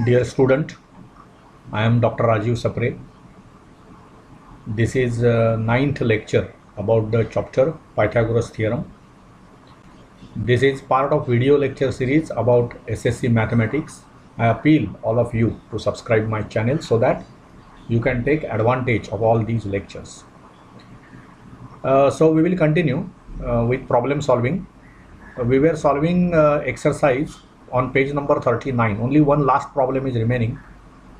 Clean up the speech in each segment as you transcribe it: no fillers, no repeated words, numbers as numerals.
Dear student, I am Dr. Rajiv Sapre. This is ninth lecture about the chapter Pythagoras theorem. This is part of video lecture series about SSC mathematics. I appeal all of you to subscribe my channel so that you can take advantage of all these lectures. So we will continue with problem solving. We were solving exercise on page number 39. Only one last problem is remaining.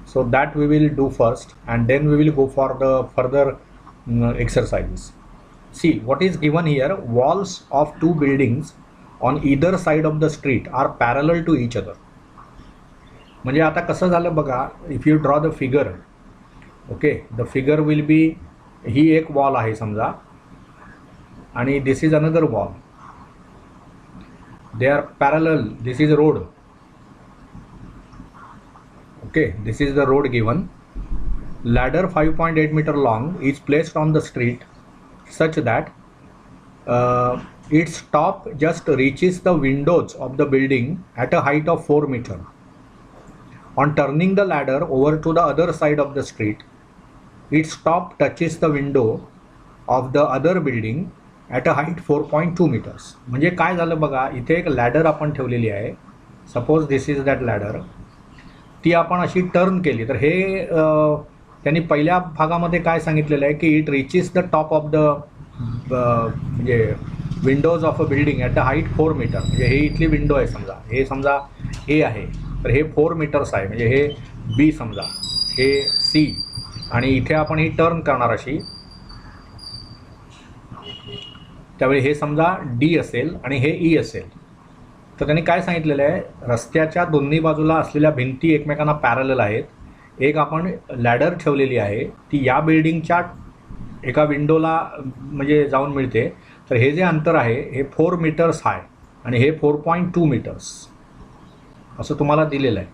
So that we will do first, and then we will go for the further exercises. See what is given here. Walls of two buildings on either side of the street are parallel to each other. म्हणजे आता कसं झालं बघा, if you draw the figure, okay, the figure will be, ही एक wall आहे समजा आणि this is another wall. They are parallel. This is road. Okay, this is the road given. Ladder 5.8 meter long is placed on the street such that its top just reaches the windows of the building at a height of 4 meter. On turning the ladder over to the other side of the street, its top touches the window of the other building at a height 4.2 meters. म्हणजे काय झालं बघा, इथे एक ladder आपण ठेवलेली आहे. Suppose this is that ladder. ती आपण अशी टर्न केली तर हे त्यांनी पहिल्या भागामध्ये काय सांगितलेलं आहे की it reaches the top of the म्हणजे windows of a building at the height 4 metre. म्हणजे हे इथली विंडो आहे समजा, हे समजा ए आहे तर हे 4 मीटर्स आहे. म्हणजे हे बी समजा, हे सी, आणि इथे आपण ही टर्न करणार अशी, त्यावेळी हे समजा डी असेल आणि हे ई असेल. तर त्यांनी काय सांगितलेलं आहे, रस्त्याच्या दोन्ही बाजूला असलेल्या भिंती एकमेकांना पॅरलल आहेत. एक आपण लॅडर ठेवलेली आहे, ती या बिल्डिंगच्या एका विंडोला म्हणजे जाऊन मिळते. तर हे जे अंतर आहे हे 4 मीटर्स आहे आणि हे 4.2 मीटर्स असं तुम्हाला दिलेलं आहे,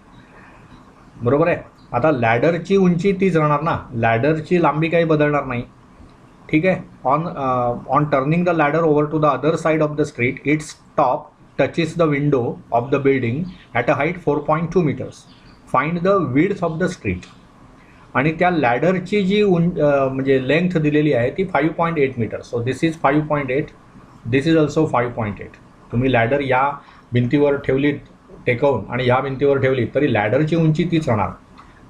बरोबर आहे. आता लॅडरची उंची तीच राहणार ना, लॅडरची लांबी काही बदलणार नाही, ठीक आहे. On turning the ladder over to the other side of the street, it's top touches the window of the building at a height 4.2 meters. Find the width of the street. आणि त्या लॅडरची जी म्हणजे लेंथ दिलेली आहे ती 5.8 मीटर. So this is 5.8, this is also 5.8. तुम्ही ladder या भिंतीवर ठेवली टेकवून आणि या भिंतीवर ठेवली तरी लॅडरची उंची तीच राहणार.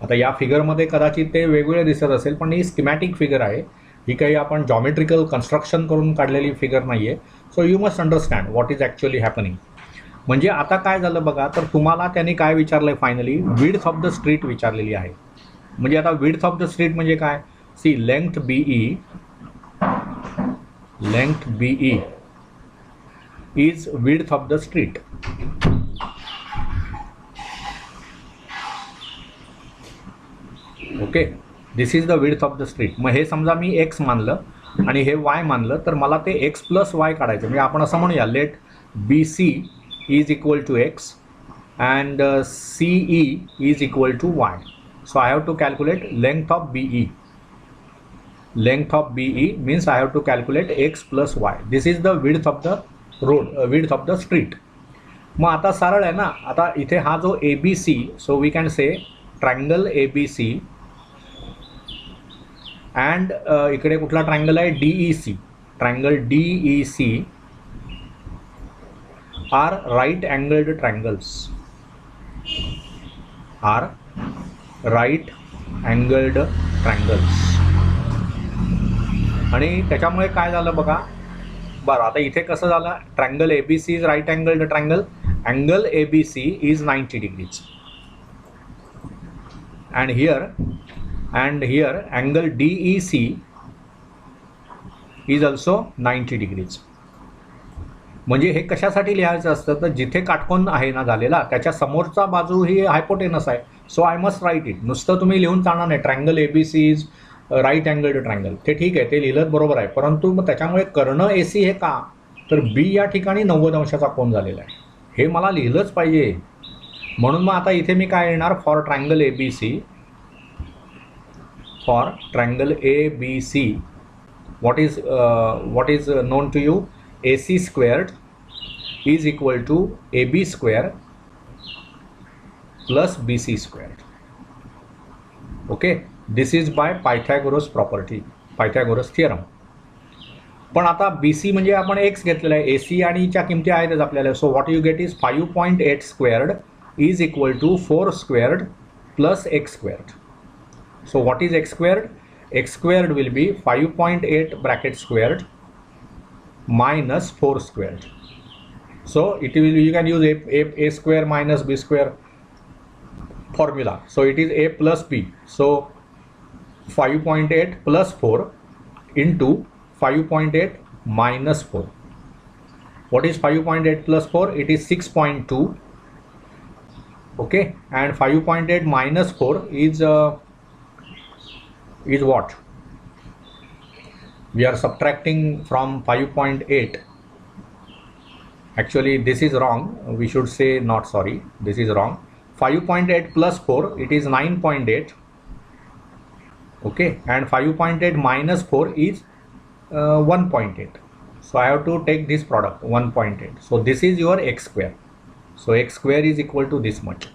आता या फिगरमध्ये कदाचित ते वेगवेगळे दिसत असेल, पण ही स्कीमॅटिक फिगर आहे, ही काही आपण जॉमेट्रिकल कन्स्ट्रक्शन करून काढलेली फिगर नाही आहे. So you must understand what is actually happening. म्हणजे आता काय झालं बघा, तर तुम्हाला त्यांनी काय विचारलं आहे, finally width of the street विचारलेली आहे. म्हणजे आता विड्थ ऑफ द स्ट्रीट म्हणजे काय, see length BE, length BE is width of the street. Okay, this is the width of the street. मग हे समजा मी एक्स मानलं आणि हे वाय मानलं, तर मला ते एक्स प्लस वाय काढायचं. म्हणजे आपण असं म्हणूया, let B C is equal to X and C E is equal to Y. So I have to calculate length of B E. Length of B E means I have to calculate X plus Y. This is the width of the road, width of the street. मग आता सरळ आहे ना, आता इथे हा जो A B C, so we can say triangle A B C and इकडे कुठला ट्रायंगल आहे, D E C. Triangle D E C are right angled triangles, are right angled triangles. आणि त्याच्यामुळे काय झालं बघा, बरं आता इथे कसं झालं, triangle A B C is right angled triangle, angle A B C is 90 degrees and here angle DEC is also 90 degrees. म्हणजे हे कशासाठी लिहायचं असतं, तर जिथे काटकोन आहे ना झालेला त्याच्या समोरचा बाजू ही हायपोटेनस आहे. So I must write it. नुसतं तुम्ही लिहून चालणार नाही triangle A B C is right angled triangle, ते ठीक आहे, ते लिहिलं बरोबर आहे, परंतु मग त्याच्यामुळे कर्ण ए सी हे का, तर बी या ठिकाणी 90 अंशाचा कोन झालेला आहे, हे मला लिहिलंच पाहिजे. म्हणून मग आता इथे मी काय येणार, for triangle A B C, for triangle ABC, what is known to you, AC squared is equal to AB square plus BC squared. Okay, this is by Pythagoras property, Pythagoras theorem. पण आता BC म्हणजे आपण x घेतलेला आहे, AC आणि च्या किमती आहेतच आपल्याला. So what you get is 5.8 squared is equal to 4 squared plus x squared. So what is x squared? X squared will be 5.8 bracket squared minus 4 squared. So it will, you can use a square minus b square formula. So it is a plus b. So 5.8 plus 4 into 5.8 minus 4. What is 5.8 plus 4? It is 6.2. Okay, and 5.8 minus 4 is what? We are subtracting from 5.8. Actually this is wrong, we should say not sorry, this is wrong. 5.8 plus 4, it is 9.8. okay, and 5.8 minus 4 is 1.8. so I have to take this product 1.8. so this is your x square. so x square is equal to this much.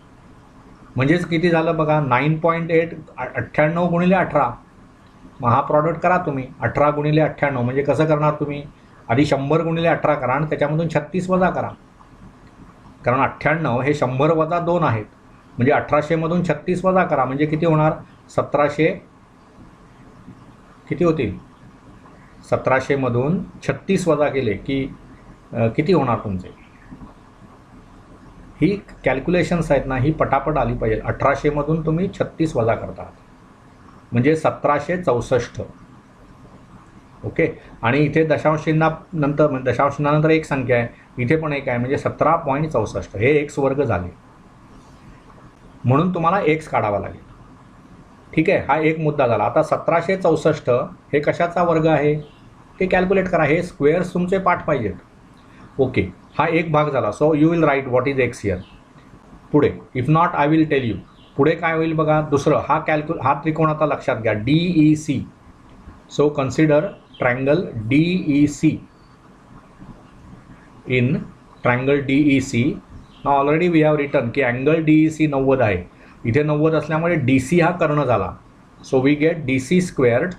म्हणजेच किती झालं बघा, 9.8 98 गुणिले 18. मग हा product करा तुम्ही, 18 गुणिले 98 म्हणजे कसं करणार तुम्ही, आधी 100 गुणिले 18 करा आणि त्याच्यामधून 36 वजा करा, कारण 98 हे 100 वजा 2 आहेत, म्हणजे 1800 मधून 36 वजा करा म्हणजे किती होणार, 1700. किती होतील, 1700 मधून 36 वजा केले की किती होणार तुमचे. ही कॅल्क्युलेशन्स आहेत ना, ही पटापट आली पाहिजे. 1800 मधून तुम्ही 36 वजा करता म्हणजे 1764. ओके, आणि इथे दशांशानंतर दशांशानंतर एक संख्या आहे, इथे पण एक आहे म्हणजे 17.64. हे x वर्ग झाले, म्हणून तुम्हाला x काढावा लागेल. ठीक आहे, हा एक मुद्दा झाला. आता 1764 हे कशाचा वर्ग आहे ते कॅल्क्युलेट करा. हे स्क्वेअर्स तुमचे पाठ पाहिजेत. ओके, हा एक भाग झाला. So you will write what is X here. पुढे if not I will tell you. पुढे काय होईल बघा, दुसरं हा त्रिकोण आता लक्षात घ्या, DEC. So consider triangle DEC. In triangle DEC ना ऑलरेडी वी हॅव रिटन की अँगल DEC 90 आहे. इथे 90 असल्यामुळे DC हा कर्ण झाला. So we get DC squared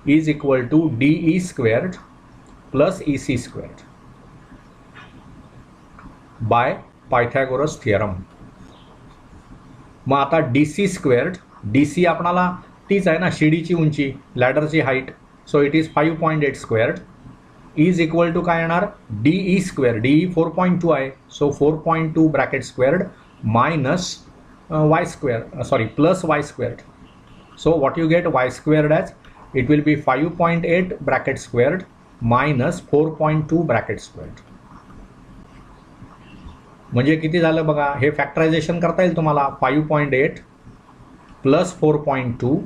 is equal to DE squared plus EC squared by Pythagoras theorem. मग आता DC स्क्वेअर्ड, DC आपणाला तीच आहे ना, शिडीची उंची, लॅडरची height. So it is 5.8 squared is equal to काय येणार, DE स्क्वेअर. DE 4.2 आहे, so 4.2 bracket squared minus y square, sorry plus y squared. So what you get, y squared as it will be 5.8 bracket squared minus 4.2 bracket squared. म्हणजे किती झालं बघा, हे factorisation करता येईल तुम्हाला. 5.8 प्लस 4.2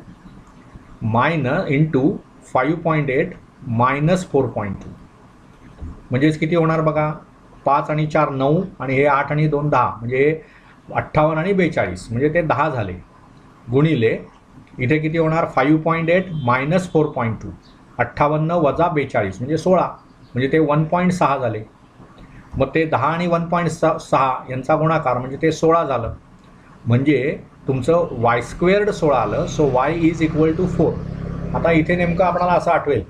मायनस इंटू 5.8 मायनस 4.2 म्हणजेच किती होणार बघा, 5 आणि 4 9 आणि हे 8 आणि 2 10 म्हणजे 58 आणि 42 म्हणजे ते 10 झाले. गुणिले इथे किती होणार, 5.8 मायनस 4.2 58 वजा 42 म्हणजे 16 म्हणजे ते 1.6 झाले. मग ते 10 आणि 1.6 यांचा गुणाकार म्हणजे ते 16 झालं. म्हणजे तुमचं y स्क्वेअर्ड 16 आलं. So y is equal to 4. आता इथे नेमकं आपल्याला असं आठवेल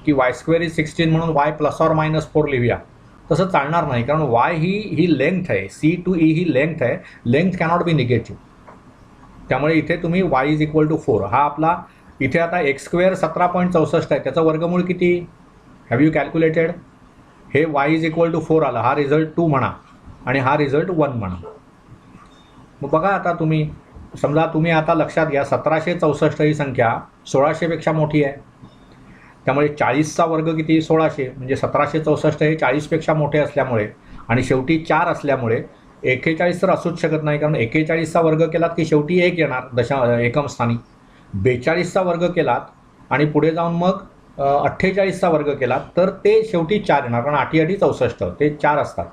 की y स्क्वेअर इज 16 म्हणून y प्लस ऑर मायनस 4 लिहूया. तसं चालणार नाही, कारण y ही लेंथ आहे, C to E ही लेंथ आहे. Length cannot be negative. त्यामुळे इथे तुम्ही y इज इक्वल टू 4 हा आपला. इथे आता x स्क्वेअर 17.64 आहे, त्याचं वर्गमूळ किती, हॅव यू कॅल्क्युलेटेड. हे y इज इक्वल टू 4 आलं, हा रिझल्ट 2 म्हणा आणि हा रिझल्ट 1 म्हणा. मग बघा आता तुम्ही समजा, तुम्ही आता लक्षात घ्या 1764 ही संख्या 1600 पेक्षा मोठी आहे. त्यामुळे 40चा वर्ग किती, 1600 म्हणजे 1764 हे 40 पेक्षा मोठे असल्यामुळे आणि शेवटी 4 असल्यामुळे 41 तर असूच शकत नाही, कारण 41चा वर्ग केलात की शेवटी 1 येणार एकम स्थानी. 42चा वर्ग केलात आणि पुढे जाऊन मग 48चा वर्ग केला तर ते शेवटी 4 येणार, कारण 8 8 64 ते 4 असतात.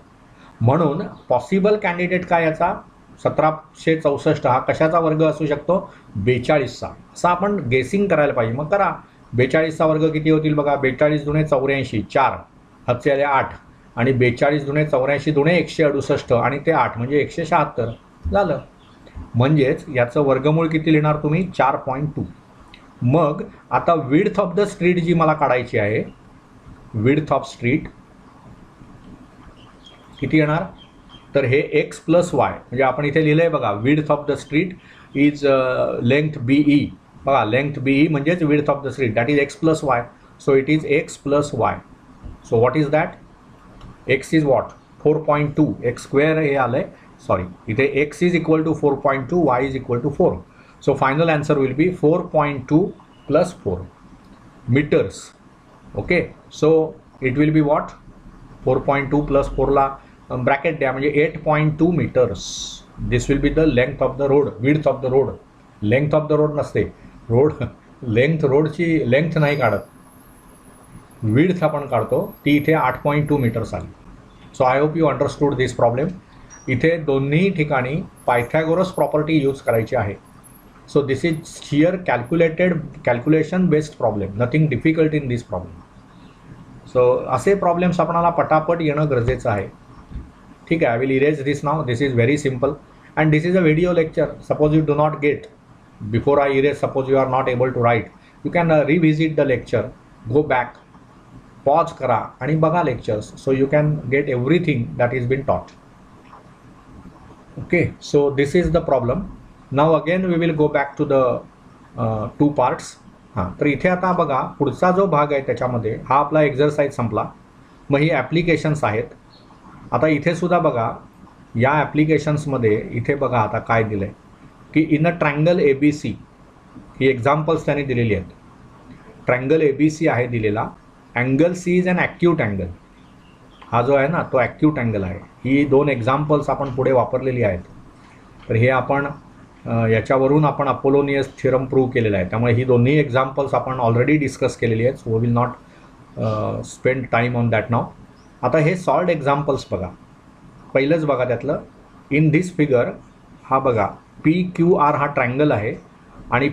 म्हणून पॉसिबल कॅन्डिडेट काय याचा, 1764 हा कशाचा वर्ग असू शकतो, 42चा. असं आपण गेसिंग करायला पाहिजे. मग करा, 42चा वर्ग किती होतील बघा, 42 दुणे 84, 4 हातचे आले 8 आणि 42 दुणे 84 दुणे 168 आणि ते 8 म्हणजे 176 झालं. म्हणजेच याचं वर्गमूळ किती लिहिणार तुम्ही 4.2. मग आता विड्थ ऑफ द स्ट्रीट जी मला काढायची आहे, विड्थ ऑफ स्ट्रीट किती येणार, तर हे x प्लस वाय, म्हणजे आपण इथे लिहिलंय बघा width of the street is length BE. बघा लेंथ BE म्हणजेच width of the street, that is x plus y. So it is x plus y. So what is that, x is what 4.2, x square हे आलंय, sorry इथे x is equal to 4.2, y is equal to 4. So final answer will be 4.2 plus 4 metres. Okay, so it will be what 4.2 plus 4ला bracket द्या, म्हणजे 8.2 metres. This will be the length of the road, width of the road. Length of the road नसते, road length, रोडची length नाही काढत, width आपण काढतो, ती इथे 8.2 मीटर्स आली. So I hope you understood this problem. इथे दोन्ही ठिकाणी पायथागोरस प्रॉपर्टी यूज करायची आहे. So this is sheer calculation based problem, nothing difficult in this problem. So असे प्रॉब्लेम्स आपणाला पटापट येणं गरजेचं आहे. ठीक आहे, I will erase this now. This is very simple and this is a video lecture. Suppose you do not get before I erase, suppose you are not able to right, you can revisit the lecture, go back, pause करा आणि बघा lectures. So you can get everything that is been taught. Okay, so this is the problem. Now again we will go back to the 2 parts. हां, तर इथे आता बघा पुढचा जो भाग आहे त्याच्यामध्ये हा आपला एक्झरसाइज संपला. मग ही ॲप्लिकेशन्स आहेत. आता इथे सुद्धा बघा या ॲप्लिकेशन्समध्ये इथे बघा आता काय दिलं आहे की इन अ ट्रँगल ABC, ही एक्झाम्पल्स त्यांनी दिलेली आहेत. ट्रँगल ABC आहे दिलेला. Angle C is an acute angle. हा जो आहे ना तो ॲक्यूट अँगल आहे. ही 2 एक्झाम्पल्स आपण पुढे वापरलेली आहेत. तर हे आपण याच्यावरून आपण अपोलोनियस थिअरम प्रूव्ह केलेला आहे. त्यामुळे ही दोन्ही एक्झाम्पल्स आपण ऑलरेडी डिस्कस केलेली आहेत. So will not spend time on that now. आता हे सॉल्ड एक्झाम्पल्स बघा. पहिलंच बघा त्यातलं, इन धिस फिगर हा बघा PQR हा ट्रँगल आहे आणि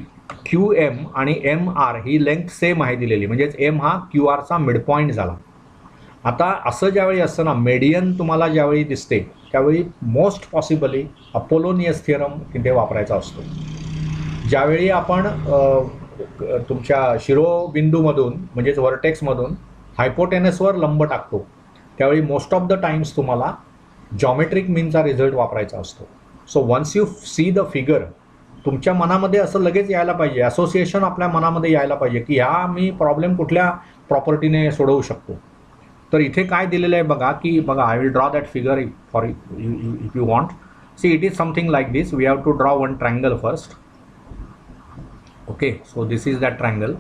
QM आणि MR ही लेंथ सेम आहे दिलेली, म्हणजेच M हा QRचा मिडपॉईंट झाला. आता असं ज्यावेळी असतं ना, मेडियन तुम्हाला ज्यावेळी दिसते त्यावेळी मोस्ट पॉसिबली अपोलोनियस थिअरम तिथे वापरायचा असतो. ज्यावेळी आपण तुमच्या शिरोबिंदूमधून म्हणजेच व्हर्टेक्समधून हायपोटेनसवर लंब टाकतो त्यावेळी मोस्ट ऑफ द टाइम्स तुम्हाला जॉमेट्रिक मीनचा रिझल्ट वापरायचा असतो. So once you see the figure, तुमच्या मनामध्ये असं लगेच यायला पाहिजे, असोसिएशन आपल्या मनामध्ये यायला पाहिजे की ह्या मी प्रॉब्लेम कुठल्या प्रॉपर्टीने सोडवू शकतो. तर इथे काय दिलेलं आहे बघा की बघा, I will draw that figure for if you want. See it is something like this. We have to draw one triangle first. Okay, so this is that triangle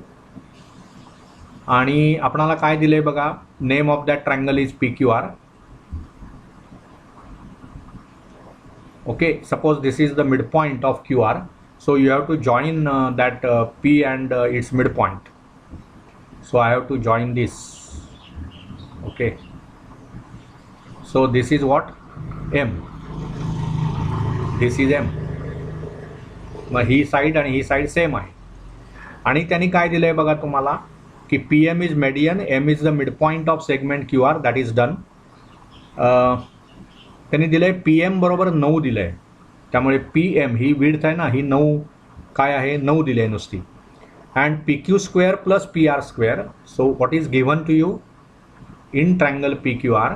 आणि आपणाला काय दिलं आहे बघा, name of that triangle is PQR. Okay, suppose this is the midpoint of QR. So you have to join that P and its midpoint. So I have to join this. Okay, so this is what, M. This is M. मग ही side आणि ही side same आहे आणि त्यांनी काय दिलं आहे बघा तुम्हाला की PM is median, M is the midpoint of segment QR. That is done. त्यांनी दिलं आहे PM बरोबर 9 दिलं आहे. त्यामुळे PM ही विड्थ आहे ना, ही 9 काय आहे, 9 दिली आहे नुसती. And PQ square plus PR square. So what is given to you in triangle PQR,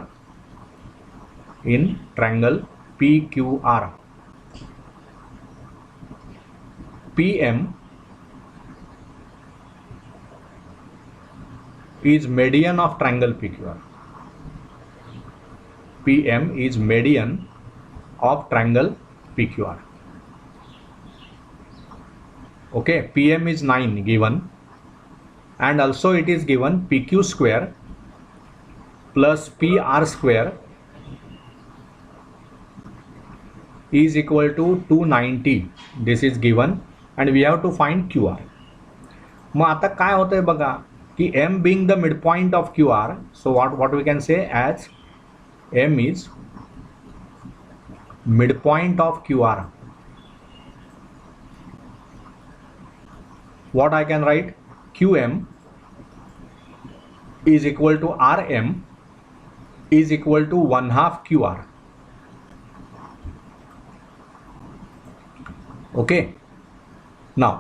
in triangle PQR, PM is median of triangle PQR. PM is median of triangle PQR. Okay, PM is 9 given and also it is given PQ square plus PR square is equal to 290. This is given and we have to find QR. मग आता काय होतंय बघा की M being the midpoint of QR, so what we can say as M is midpoint of QR. What I can write, QM is equal to RM is equal to 1/2 QR. Okay. Now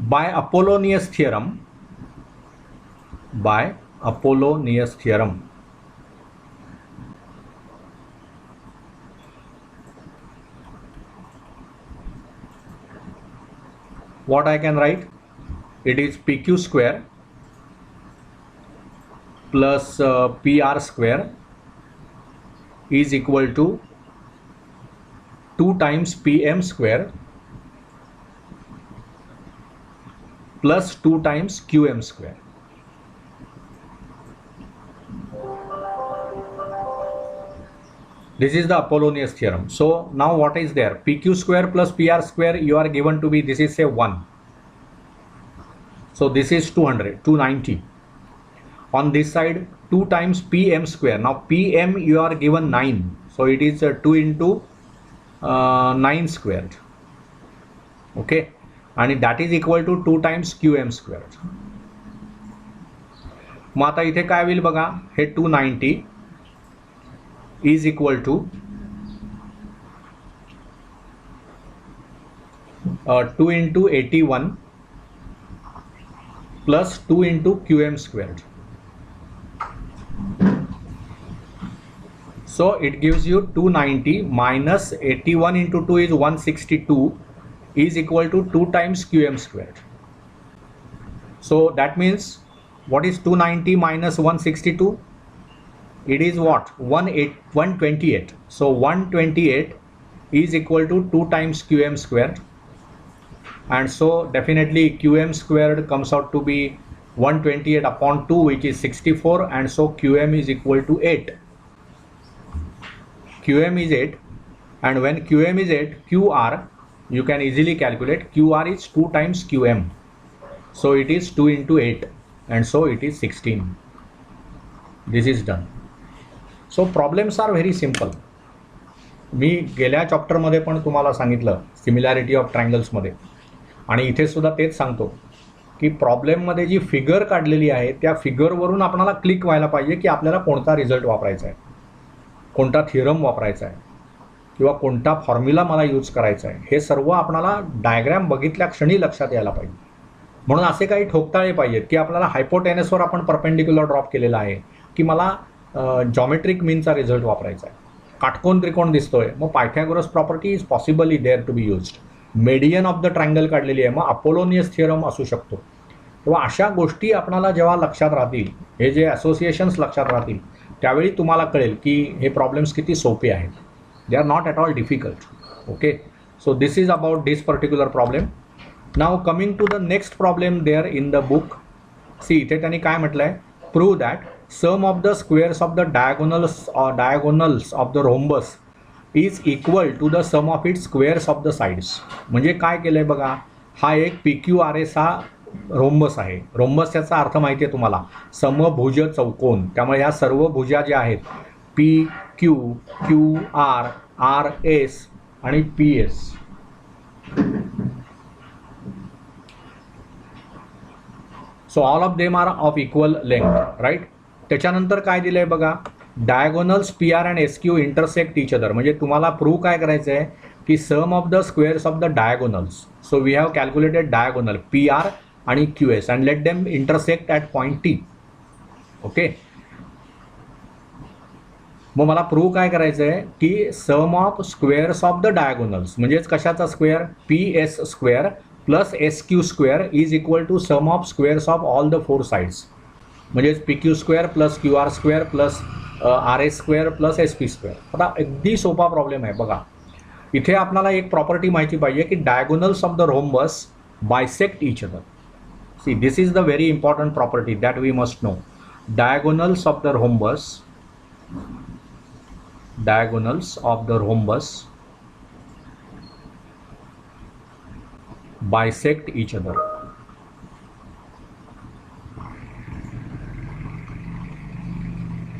by Apollonius theorem, what I can write? It is PQ square plus PR square is equal to 2 times PM square plus 2 times QM square. This is the Apollonius theorem. So now what is there? PQ square plus PR square you are given to be, this is say 1. So this is 290. On this side 2 times PM square. Now PM you are given 9. So it is 2 into 9 squared. Okay. And that is equal to 2 times QM squared. मग आता इथे काय होईल बघा, हे 290 is equal to 2 into 81 plus 2 into QM squared. So it gives you 290 minus 81 into 2 is 162 is equal to 2 times QM squared. So that means what is 290 minus 162? It is what? 128. So 128 is equal to 2 times QM squared, and so definitely QM squared comes out to be 128 upon 2, which is 64, and so QM is equal to 8. QM is 8, and when QM is 8, QR you can easily calculate. QR is 2 times QM, so it is 2 into 8, and so it is 16. This is done. So problems are very simple. मी गेल्या चॅप्टरमध्ये पण तुम्हाला सांगितलं similarity of ट्रायंगल्समध्ये, आणि इथे सुद्धा तेच सांगतो की प्रॉब्लेममध्ये जी फिगर काढलेली आहे त्या फिगरवरून आपल्याला क्लिक व्हायला पाहिजे की आपल्याला कोणता रिझल्ट वापरायचा आहे, कोणता थिअरम वापरायचा आहे, किंवा कोणता फॉर्म्युला मला यूज करायचा आहे. हे सर्व आपल्याला डायग्रॅम बघितल्या क्षणी लक्षात यायला पाहिजे. म्हणून असे काही ठोकताळे पाहिजेत की आपल्याला हायपोटेनसवर आपण परपेंडिक्युलर ड्रॉप केलेला आहे, की मला जॉमेट्रिक मीनचा रिझल्ट वापरायचा आहे. काटकोन त्रिकोण दिसतोय, मग Pythagoras property is possibly there to be used. Median of the triangle काढलेली आहे, मग अपोलोनियस थिअरम असू शकतो. तेव्हा अशा गोष्टी आपल्याला जेव्हा लक्षात राहतील, हे जे असोसिएशन्स लक्षात राहतील, त्यावेळी तुम्हाला कळेल की हे प्रॉब्लेम्स किती सोपे आहेत. They are not at all difficult. Okay. So this is about this particular problem. Now coming to the next problem there in the book. See, इथे त्यांनी काय म्हटलं आहे, prove that sum of the squares of the diagonals of the rhombus is equal to the sum of its squares of the sides. म्हणजे काय केलंय बघा, हा एक PQRS हा रोम्बस आहे. रोम्बस याचा अर्थ माहिती आहे तुम्हाला, समभुज चौकोन. त्यामुळे ह्या सर्व भुजा ज्या आहेत PQ, QR, RS आणि PS, so all of them are of equal length, right. त्याच्यानंतर काय दिलंय बघा, diagonals PR and SQ intersect each other. म्हणजे तुम्हाला प्रूव्ह काय करायचं आहे की sum of the squares of the diagonals. So we have calculated diagonal PR आणि QS and let them intersect at point T. Okay. मग मला प्रूव्ह काय करायचं आहे की sum of squares of the diagonals, म्हणजेच कशाचा square, PS square plus SQ square is equal to sum of squares of all the 4 sides. म्हणजेच PQ square plus QR square plus RS square plus SP square. आता अगदी सोपा problem आहे बघा. इथे आपल्याला एक प्रॉपर्टी माहिती पाहिजे की diagonals of the rhombus bisect each other. See, this is the very important property that we must know. Diagonals of the rhombus bisect each other.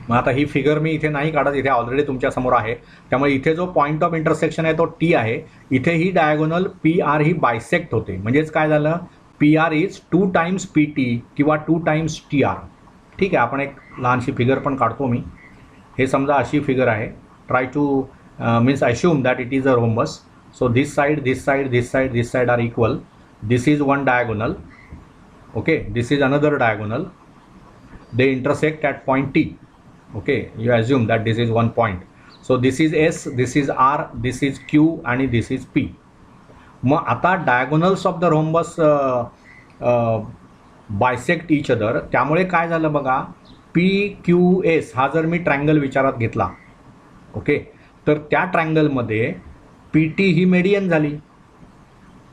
मग आता ही फिगर मी इथे नाही काढत, इथे ऑलरेडी तुमच्या समोर आहे. त्यामुळे इथे जो पॉईंट ऑफ इंटरसेक्शन आहे तो T आहे. इथे ही डायगोनल PR ही बायसेक्ट होते. म्हणजेच काय झालं, PR इज 2 टाइम्स PT किंवा 2 टाइम्स TR. ठीक आहे. आपण एक लहानशी फिगर पण काढतो मी. हे समजा अशी फिगर आहे. Try two means अश्यूम that it is a rhombus. So this side, this side, this side, this side are equal. This is one diagonal. Okay, this is another diagonal. They intersect at point T. Okay, you assume that this is one point. So this is S, this is R, this is Q आणि this is P. मग आता diagonals of the rhombus bisect each other, त्यामुळे काय झालं बघा, PQS हा जर मी triangle विचारात घेतला, ओके, तर त्या ट्रायंगलमध्ये PT ही मेडियन झाली.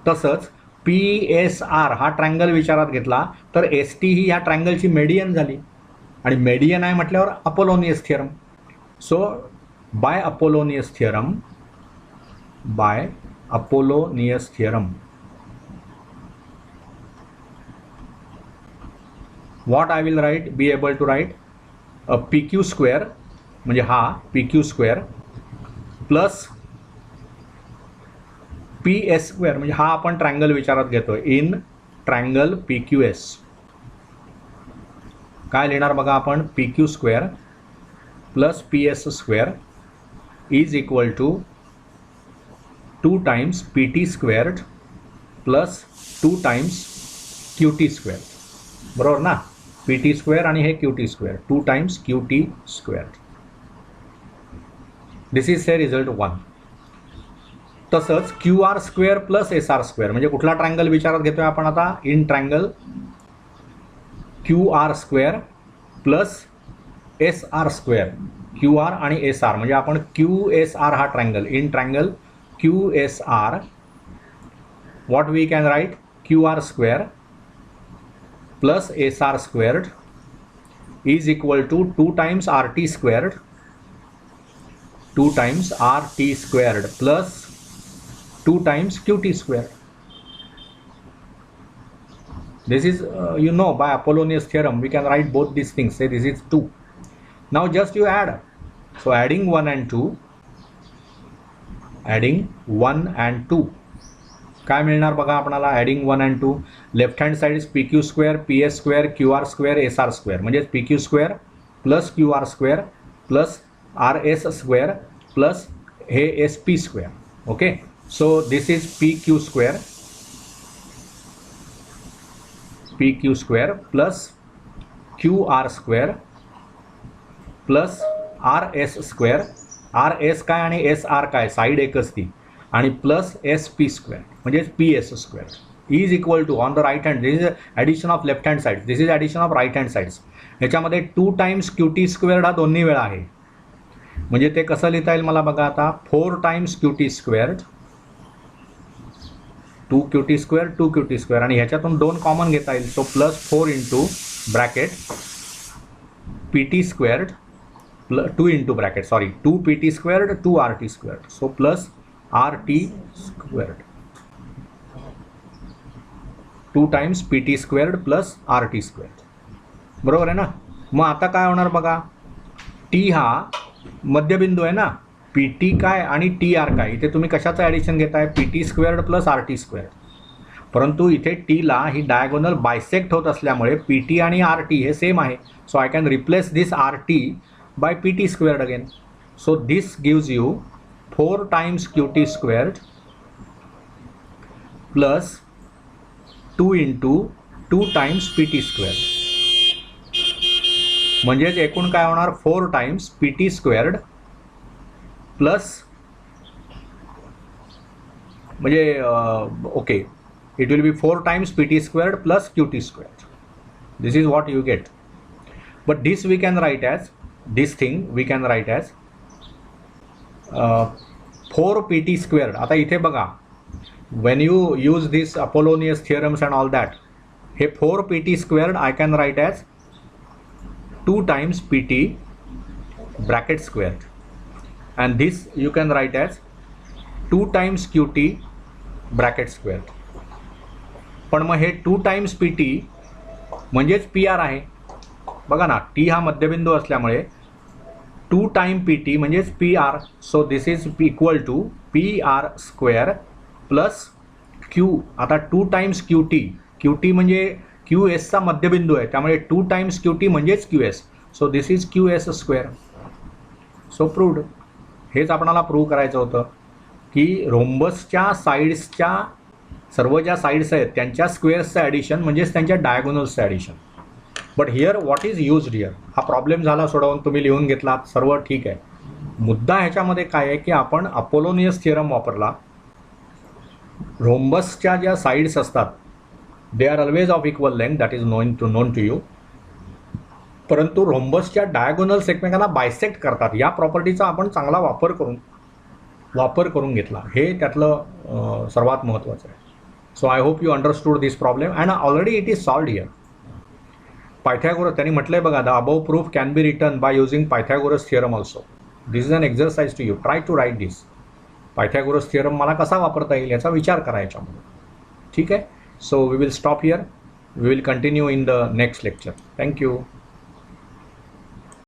तसंच PSR हा ट्रायंगल विचारात घेतला तर ST ही ह्या ट्रायंगलची मेडियन झाली, आणि मेडियन आहे म्हटल्यावर Apollonius theorem. So by Apollonius theorem what I will write, be able to write PQ square म्हणजे हा PQ square plus PS square म्हणजे हा आपण ट्रायंगल विचारात घेतोय इन ट्रायंगल PQS. काय लिहिणार बघा आपण, PQ square plus PS square is equal to 2 times PT squared plus 2 times QT square. बरोबर ना, PT स्क्वेअर आणि हे QT square, 2 times QT square. This is say result 1. तसंच QR square plus SR square म्हणजे कुठला triangle विचारात घेतोय आपण आता, in triangle QR square plus SR square. QR आणि SR म्हणजे आपण QSR हा triangle, in triangle QSR what we can write, QR square plus SR squared is equal to 2 times RT squared, 2 times RT squared plus 2 times QT square. This is you know, by Apollonius theorem we can write both these things, say this is 2. Now just you add. So adding 1 and 2, adding 1 and 2 काय मिळणार बघा आपल्याला, adding 1 and 2, left hand side is PQ square, PS square, QR square, SR square म्हणजे PQ square plus QR square plus RS square plus हे SP square. Okay, so this is PQ square plus QR square plus RS square. RS काय आणि SR काय, side एकच ती, आणि plus SP square म्हणजे PS square is equal to on the right hand, this is addition of left hand side, this is addition of right hand sides. ह्याच्यामध्ये 2 times QT squared हा दोन्ही वेळा आहे, म्हणजे ते कसं लिहिता येईल मला बघा आता, 4 times QT squared, 2 QT square 2 QT square आणि ह्याच्यातून 2 कॉमन घेता येईल. So plus 4 into bracket PT squared 2 into bracket 2 PT squared 2 RT squared. So plus RT squared 2 times PT squared plus RT squared. बरोबर आहे ना. मग आता काय होणार बघा, T हा मध्यबिंदू आहे ना, PT काय आणि TR काय, इथे तुम्ही कशाचं ॲडिशन घेताय, PT squared plus RT squared. परंतु इथे Tला ही डायगोनल बायसेक्ट होत असल्यामुळे PT आणि RT हे सेम आहे. So I can replace this RT by PT squared again. So this gives you 4 times QT squared plus 2 into 2 times PT squared. म्हणजेच एकूण काय होणार, 4 टाइम्स PT स्क्वेअर्ड प्लस म्हणजे okay, it will be 4 times PT squared plus QT squared. This is what you get. But this we can write as, this thing we can write as 4 PT squared. आता इथे बघा, when you use this Apollonius theorems and all that, हे 4 PT squared I can write as 2 times PT bracket squared, and this you can write as 2 times QT bracket squared. पण मग हे 2 times PT म्हणजेच PR आहे. बघा ना, T हा मध्यबिंदू असल्यामुळे 2 टाइम PT म्हणजेच PR. So this is equal to PR square plus Q. आता 2 टाइम्स QT, QT म्हणजे QSचा मध्यबिंदू आहे, त्यामुळे 2 टाइम्स QT म्हणजेच QS. So this is QS square. So proved. हेच आपणाला प्रूव्ह करायचं होतं की रोम्बसच्या साईड्सच्या सर्व ज्या साईड्स आहेत त्यांच्या स्क्वेअर्सचं ॲडिशन म्हणजेच त्यांच्या डायगोनल्सचं addition. But here what is used here, हा प्रॉब्लेम झाला सोडवून, तुम्ही लिहून घेतलात, सर्व ठीक आहे. मुद्दा ह्याच्यामध्ये काय आहे की आपण अपोलोनियस थिअरम वापरला. रोम्बसच्या ज्या साईड्स असतात they are always of equal length, that is known to you. परंतु रोम्बसच्या डायगोनल्स एकमेकांना बायसेक्ट करतात. या प्रॉपर्टीचा आपण चांगला वापर करून घेतला. हे त्यातलं सर्वात महत्त्वाचं आहे. So I hope you understood this problem and already it is solved here. Pythagoras त्यांनी म्हटलंय बघा, the above proof can be written by using Pythagoras theorem also. This is an exercise to you, try to write this. Pythagoras theorem मला कसा वापरता येईल याचा विचार करा याच्यामध्ये. ठीक आहे. So we will stop here. We will continue in the next lecture. Thank you.